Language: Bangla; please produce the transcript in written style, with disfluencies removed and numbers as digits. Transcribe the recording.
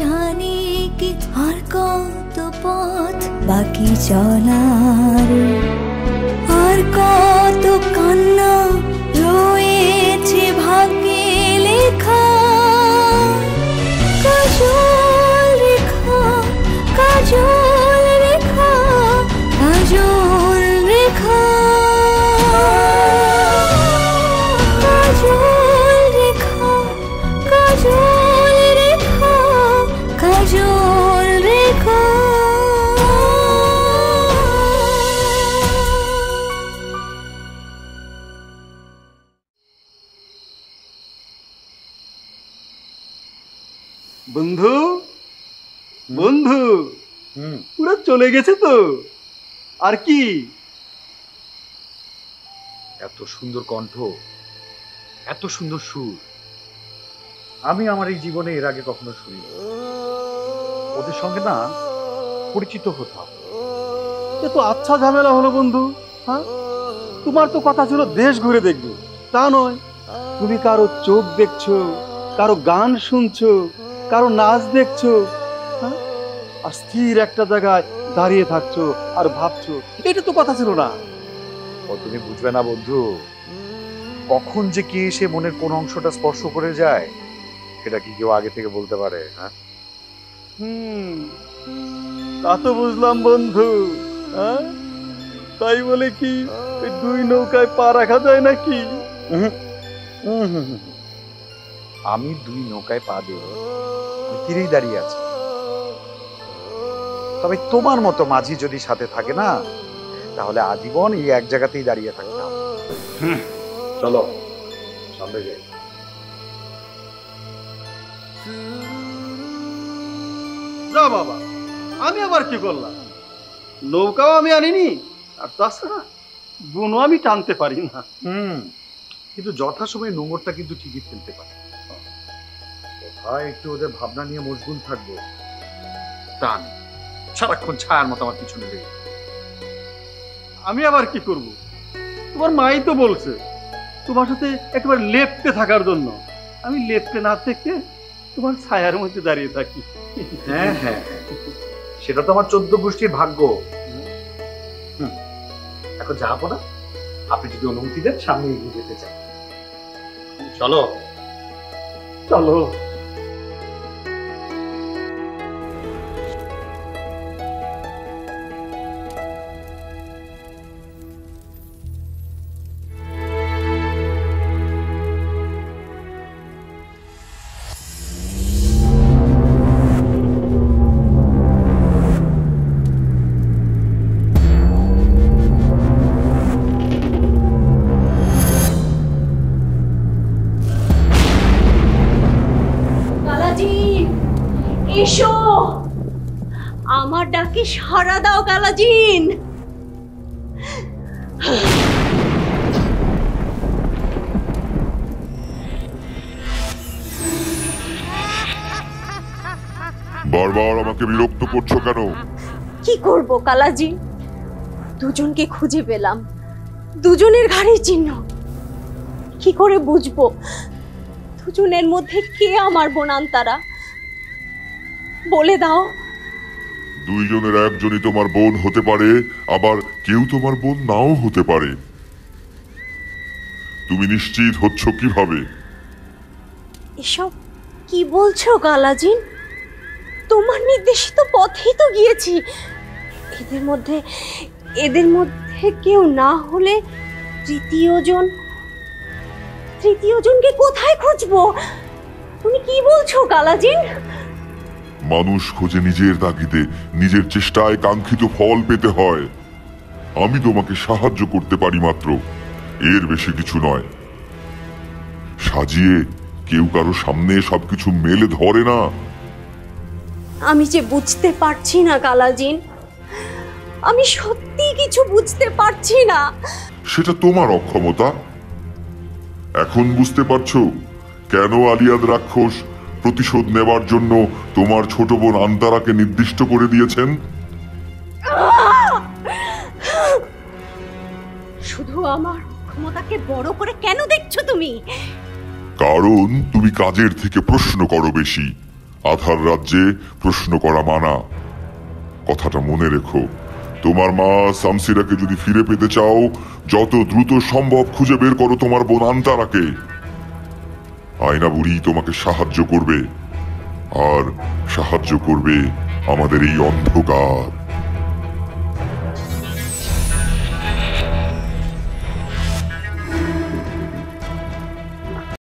জানি কি আর কত পথ বাকি চলার, আর কত কান্না রয়েছে ভাগ্যে লেখা। কাজল রেখা, কাজল রেখা, কাজল রেখা, কাজল রেখা, কাজল রেখা, কাজল রেখা। বন্ধু, বন্ধু, পুরো চলে গেছে তো, আর কি? এত সুন্দর কণ্ঠ, এত সুন্দর সুর আমি আমার এই জীবনে এর আগে কখনো শুনিনি। ওদের সঙ্গে না পরিচিত হতাম। এ তো আচ্ছা ঝামেলা হলো বন্ধু। হ্যাঁ, তোমার তো কথা ছিল দেশ ঘুরে দেখবে, তা নয়। তুমি কারো চোখ দেখছো, কারো গান শুনছো, কারো নাচ দেখছো, হ্যাঁ, আর স্থির একটা জায়গায় দাঁড়িয়ে থাকছো আর ভাবছো। এটা তো কথা ছিল না। ও তুমি বুঝবে না বন্ধু, কখন যে কে এসে মনের কোন অংশটা স্পর্শ করে যায় সেটা কি কেউ আগে থেকে বলতে পারে? হ্যাঁ, তা তো বুঝলাম বন্ধু। হ্যাঁ, তাই বলে কি দুই নৌকায় পা রাখা যায় নাকি? আমি দুই নৌকায় পা দেব, আমি তীরেই দাঁড়িয়ে আছি। তবে তোমার মতো মাঝি যদি সাথে থাকে না, তাহলে আজীবন এই এক জায়গাতেই দাঁড়িয়ে থাকতে হবে। চলো সামনে যাই। যা বাবা, আমি আবার কি করলাম? নৌকাও আমি আনিনি, আর তাছাড়া বুনো আমি টানতে পারি না। কিন্তু যথাসময়ে নোংরটা কিন্তু ঠিকই ফেলতে পারে। কোথায় একটু ওদের ভাবনা নিয়ে মশগুল থাকবো, টান সারাক্ষণ ছায়ার মতো আমার পিছনে লেগে। আমি আবার কি করব? তোমার মাই তো বলছে তোমার সাথে একেবারে লেপ্টে থাকার জন্য। আমি লেপ্টে না থেকে তোমার ছায়ার মধ্যে দাঁড়িয়ে থাকি। হ্যাঁ হ্যাঁ, সেটা তো আমার 14 গোষ্ঠীর ভাগ্য। এখন যাবো না, আপনি যদি অনুমতি দেন সামনে এগিয়ে যেতে চান। চলো চলো। এসো, আমার ডাকে সাড়া দাও কালাজিন। বারবার আমাকে বিরক্ত করছো কেন? কি করব কালাজিন, দুজনকে খুঁজে পেলাম, দুজনের ঘাড়ের চিহ্ন। কি করে বুঝবো দুজনের মধ্যে কে আমার বোনান্তারা? বলে দাও। দুইজনের একজনই তোমার বোন হতে পারে, আবার কেউ তোমার বোন নাও হতে পারে। তুমি নিশ্চিত হচ্ছ কিভাবে? এসব কি বলছো কালাজিন? তোমার নির্দেশিত পথেই তো গিয়েছি। এদের মধ্যে কেউ না হলে তৃতীয়জনকে কোথায় খুঁজবো? তুমি কি বলছো কালাজিন? মানুষ খোঁজে নিজের তাগিদে, নিজের চেষ্টায় কাঙ্ক্ষিত ফল পেতে হয়। আমি তোমাকে সাহায্য করতে পারি মাত্র, এর বেশি কিছু নয়। সাজিয়ে কেউ কারো সামনে সবকিছু মেলে ধরে না। আমি যে বুঝতে পারছি না কালাজিন, আমি সত্যি কিছু বুঝতে পারছি না। সেটা তোমার অক্ষমতা। এখন বুঝতে পারছো কেন আলিয়াদ রাক্ষস প্রতিশোধ নেবার জন্য তোমার ছোট বোন আন্তারাকে নির্দিষ্ট করে দিয়েছেন? শুধু আমার ক্ষমতাকে বড় করে কেন দেখছো তুমি? কারণ তুমি কাজের থেকে প্রশ্ন করো বেশি, আধার রাজ্যে প্রশ্ন করা মানা। কথাটা মনে রেখো। তোমার মা শামসিরাকে যদি ফিরে পেতে চাও, যত দ্রুত সম্ভব খুঁজে বের করো তোমার বোন আন্তারাকে। আয়না বুড়ি তোমাকে সাহায্য করবে, আর সাহায্য করবে আমাদের এই অন্ধকার।